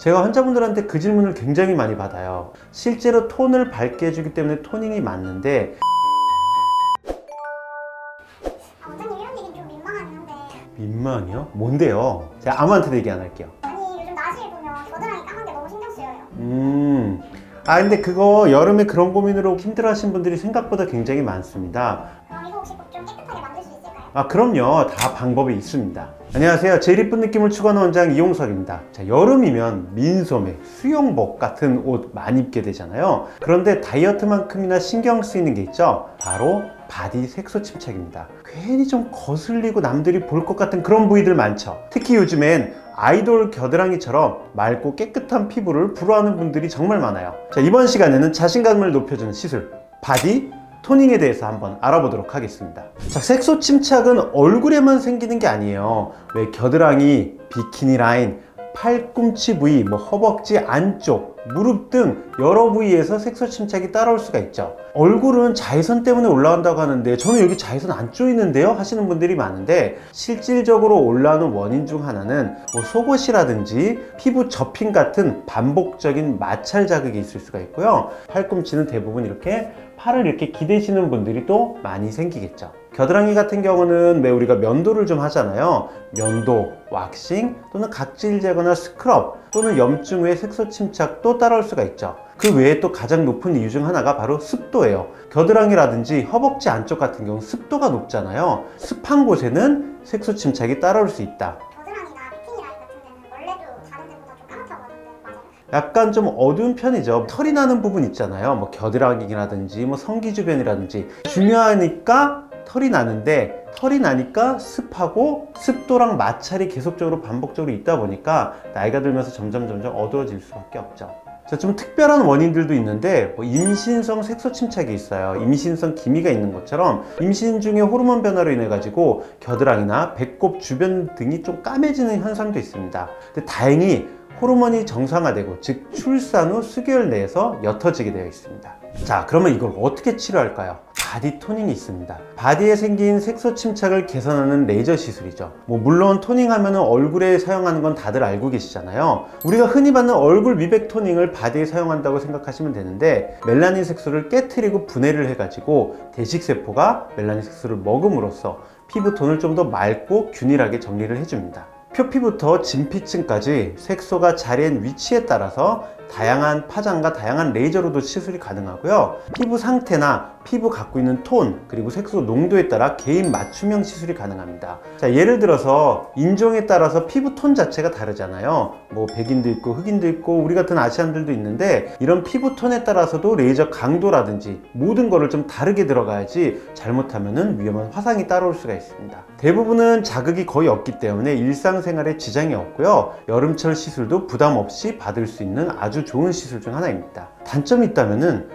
제가 환자분들한테 그 질문을 굉장히 많이 받아요. 실제로 톤을 밝게 해주기 때문에 토닝이 맞는데 원장님 이런 얘기는 좀 민망하긴 한데. 민망이요? 뭔데요? 제가 아무한테도 얘기 안 할게요. 아니 요즘 날씨를 보면 겨드랑이 까만 게 너무 신경 쓰여요. 근데 그거 여름에 그런 고민으로 힘들어 하시는 분들이 생각보다 굉장히 많습니다. 그럼 이거 혹시 좀 깨끗하게 만들 수 있을까요? 그럼요. 다 방법이 있습니다. 안녕하세요. 제일 이쁜 느낌을 추구하는 원장 이용석입니다. 자, 여름이면 민소매, 수영복 같은 옷 많이 입게 되잖아요. 그런데 다이어트만큼이나 신경 쓰이는 게 있죠. 바로 바디 색소 침착입니다. 괜히 좀 거슬리고 남들이 볼 것 같은 그런 부위들 많죠. 특히 요즘엔 아이돌 겨드랑이처럼 맑고 깨끗한 피부를 부러워하는 분들이 정말 많아요. 자, 이번 시간에는 자신감을 높여주는 시술, 바디 토닝에 대해서 한번 알아보도록 하겠습니다. 자, 색소 침착은 얼굴에만 생기는 게 아니에요. 왜 겨드랑이, 비키니 라인, 팔꿈치 부위, 허벅지 안쪽, 무릎 등 여러 부위에서 색소 침착이 따라올 수가 있죠. 얼굴은 자외선 때문에 올라온다고 하는데 저는 여기 자외선 안 쪼이는데요? 하시는 분들이 많은데 실질적으로 올라오는 원인 중 하나는 속옷이라든지 피부 접힘 같은 반복적인 마찰 자극이 있을 수가 있고요. 팔꿈치는 대부분 이렇게 팔을 이렇게 기대시는 분들이 또 많이 생기겠죠. 겨드랑이 같은 경우는 왜 우리가 면도를 좀 하잖아요. 면도, 왁싱 또는 각질 제거나 스크럽 또는 염증 후에 색소 침착도 따라올 수가 있죠. 그 외에 또 가장 높은 이유 중 하나가 바로 습도예요. 겨드랑이라든지 허벅지 안쪽 같은 경우 습도가 높잖아요. 습한 곳에는 색소 침착이 따라올 수 있다. 겨드랑이나 비키니 라인 같은 데는 원래도 다른 데보다 좀 까맣다고 하는데 맞아요? 약간 좀 어두운 편이죠. 털이 나는 부분 있잖아요. 겨드랑이라든지 성기 주변이라든지 중요하니까 털이 나는데 털이 나니까 습하고 습도랑 마찰이 계속적으로 반복적으로 있다 보니까 나이가 들면서 점점 어두워질 수밖에 없죠. 자, 좀 특별한 원인들도 있는데 임신성 색소 침착이 있어요. 임신성 기미가 있는 것처럼 임신 중에 호르몬 변화로 인해 가지고 겨드랑이나 배꼽 주변 등이 좀 까매지는 현상도 있습니다. 근데 다행히 호르몬이 정상화되고 즉 출산 후 수개월 내에서 옅어지게 되어 있습니다. 자, 그러면 이걸 어떻게 치료할까요? 바디 토닝이 있습니다. 바디에 생긴 색소 침착을 개선하는 레이저 시술이죠. 물론 토닝하면 얼굴에 사용하는 건 다들 알고 계시잖아요. 우리가 흔히 받는 얼굴 미백 토닝을 바디에 사용한다고 생각하시면 되는데 멜라닌 색소를 깨트리고 분해를 해가지고 대식세포가 멜라닌 색소를 먹음으로써 피부톤을 좀 더 맑고 균일하게 정리를 해줍니다. 표피부터 진피층까지 색소가 자리한 위치에 따라서 다양한 파장과 다양한 레이저로도 시술이 가능하고요. 피부 상태나 피부 갖고 있는 톤 그리고 색소 농도에 따라 개인 맞춤형 시술이 가능합니다. 자, 예를 들어서 인종에 따라서 피부 톤 자체가 다르잖아요. 백인도 있고 흑인도 있고 우리 같은 아시안들도 있는데 이런 피부 톤에 따라서도 레이저 강도라든지 모든 거를 좀 다르게 들어가야지 잘못하면 위험한 화상이 따라올 수가 있습니다. 대부분은 자극이 거의 없기 때문에 일상생활에 지장이 없고요. 여름철 시술도 부담 없이 받을 수 있는 아주 좋은 시술 중 하나입니다. 단점이 있다면은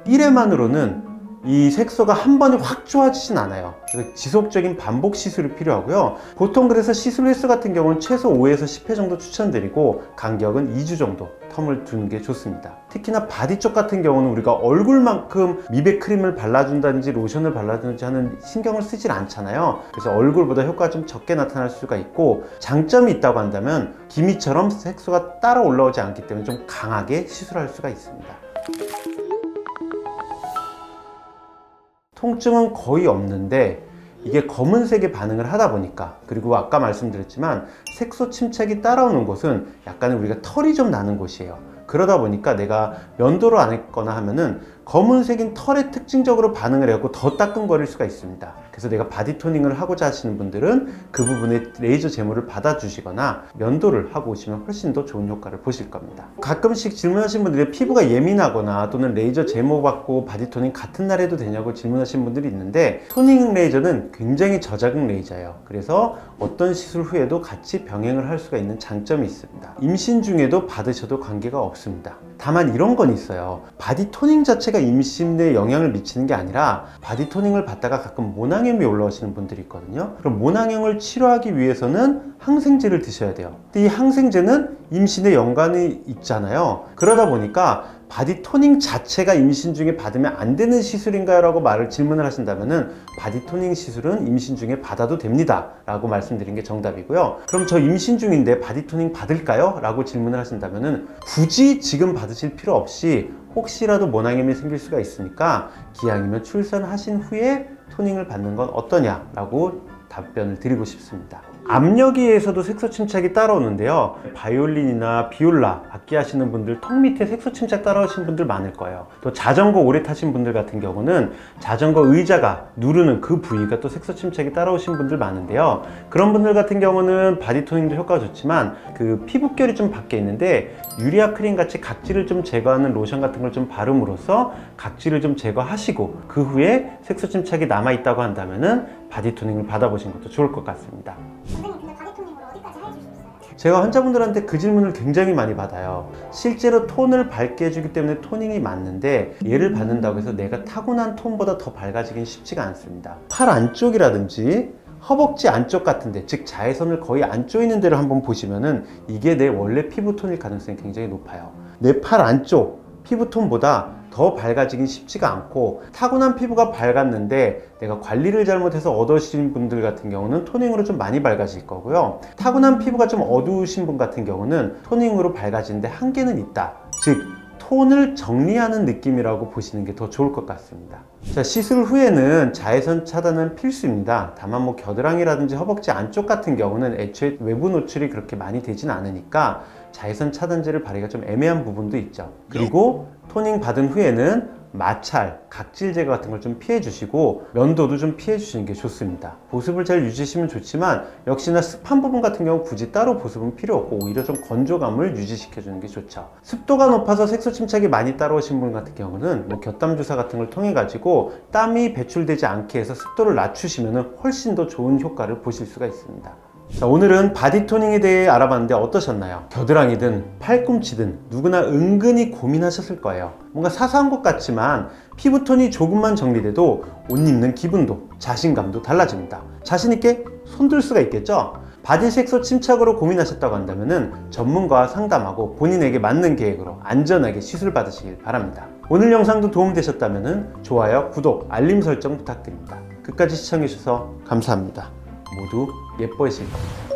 1회만으로는 이 색소가 한 번에 확 좋아지진 않아요. 그래서 지속적인 반복 시술이 필요하고요. 보통 그래서 시술 횟수 같은 경우는 최소 5에서 10회 정도 추천드리고 간격은 2주 정도 텀을 두는 게 좋습니다. 특히나 바디 쪽 같은 경우는 우리가 얼굴만큼 미백 크림을 발라준다든지 로션을 발라준다든지 하는 신경을 쓰질 않잖아요. 그래서 얼굴보다 효과가 좀 적게 나타날 수가 있고 장점이 있다고 한다면 기미처럼 색소가 따라 올라오지 않기 때문에 좀 강하게 시술할 수가 있습니다. 통증은 거의 없는데 이게 검은색의 반응을 하다 보니까 그리고 아까 말씀드렸지만 색소 침착이 따라오는 곳은 약간 우리가 털이 좀 나는 곳이에요. 그러다 보니까 내가 면도를 안 했거나 하면은 검은색인 털에 특징적으로 반응을 해갖고 더 따끔거릴 수가 있습니다. 그래서 내가 바디 토닝을 하고자 하시는 분들은 그 부분에 레이저 제모를 받아주시거나 면도를 하고 오시면 훨씬 더 좋은 효과를 보실 겁니다. 가끔씩 질문하시는 분들이 피부가 예민하거나 또는 레이저 제모 받고 바디 토닝 같은 날 해도 되냐고 질문하시는 분들이 있는데 토닝 레이저는 굉장히 저자극 레이저예요. 그래서 어떤 시술 후에도 같이 병행을 할 수가 있는 장점이 있습니다. 임신 중에도 받으셔도 관계가 없습니다. 다만 이런 건 있어요. 바디 토닝 자체가 임신에 영향을 미치는 게 아니라 바디 토닝을 받다가 가끔 모낭염이 올라오시는 분들이 있거든요. 그럼 모낭염을 치료하기 위해서는 항생제를 드셔야 돼요. 근데 이 항생제는 임신에 연관이 있잖아요. 그러다 보니까 바디 토닝 자체가 임신 중에 받으면 안 되는 시술인가요? 라고 질문을 하신다면은 바디 토닝 시술은 임신 중에 받아도 됩니다 라고 말씀드린 게 정답이고요. 그럼 저 임신 중인데 바디 토닝 받을까요? 라고 질문을 하신다면은 굳이 지금 받으실 필요 없이 혹시라도 모낭염이 생길 수가 있으니까 기왕이면 출산하신 후에 토닝을 받는 건 어떠냐 라고 답변을 드리고 싶습니다. 압력기에서도 색소 침착이 따라오는데요. 바이올린이나 비올라 악기 하시는 분들 턱 밑에 색소 침착 따라오신 분들 많을 거예요. 또 자전거 오래 타신 분들 같은 경우는 자전거 의자가 누르는 그 부위가 또 색소 침착이 따라오신 분들 많은데요. 그런 분들 같은 경우는 바디 토닝도 효과가 좋지만 그 피부결이 좀 밖에 있는데 유리아 크림 같이 각질을 좀 제거하는 로션 같은 걸 좀 바름으로써 각질을 좀 제거하시고 그 후에 색소 침착이 남아 있다고 한다면은 바디 토닝을 받아보신 것도 좋을 것 같습니다. 선생님 근데 바디 토닝으로 어디까지 해줄 수 있어요? 제가 환자분들한테 그 질문을 굉장히 많이 받아요. 실제로 톤을 밝게 해주기 때문에 토닝이 맞는데 얘를 받는다고 해서 내가 타고난 톤보다 더 밝아지긴 쉽지가 않습니다. 팔 안쪽이라든지 허벅지 안쪽 같은데, 즉 자외선을 거의 안 쪼이는 데를 한번 보시면은 이게 내 원래 피부톤일 가능성이 굉장히 높아요. 내 팔 안쪽 피부톤보다 더 밝아지긴 쉽지가 않고, 타고난 피부가 밝았는데 내가 관리를 잘못해서 어두우신 분들 같은 경우는 토닝으로 좀 많이 밝아질 거고요. 타고난 피부가 좀 어두우신 분 같은 경우는 토닝으로 밝아지는데 한계는 있다. 즉 톤을 정리하는 느낌이라고 보시는 게 더 좋을 것 같습니다. 자, 시술 후에는 자외선 차단은 필수입니다. 다만 뭐 겨드랑이라든지 허벅지 안쪽 같은 경우는 애초에 외부 노출이 그렇게 많이 되진 않으니까 자외선 차단제를 바르기가 좀 애매한 부분도 있죠. 그리고 토닝 받은 후에는 마찰, 각질 제거 같은 걸 좀 피해 주시고 면도도 좀 피해 주시는 게 좋습니다. 보습을 잘 유지하시면 좋지만 역시나 습한 부분 같은 경우 굳이 따로 보습은 필요 없고 오히려 좀 건조감을 유지시켜 주는 게 좋죠. 습도가 높아서 색소 침착이 많이 따라오신 분 같은 경우는 뭐 곁담 주사 같은 걸 통해 가지고 땀이 배출되지 않게 해서 습도를 낮추시면 훨씬 더 좋은 효과를 보실 수가 있습니다. 자, 오늘은 바디 토닝에 대해 알아봤는데 어떠셨나요? 겨드랑이든 팔꿈치든 누구나 은근히 고민하셨을 거예요. 뭔가 사소한 것 같지만 피부톤이 조금만 정리돼도 옷 입는 기분도 자신감도 달라집니다. 자신있게 손들 수가 있겠죠? 바디 색소 침착으로 고민하셨다고 한다면 전문가와 상담하고 본인에게 맞는 계획으로 안전하게 시술 받으시길 바랍니다. 오늘 영상도 도움되셨다면 좋아요, 구독, 알림 설정 부탁드립니다. 끝까지 시청해주셔서 감사합니다. 모두 예뻐지실 겁니다.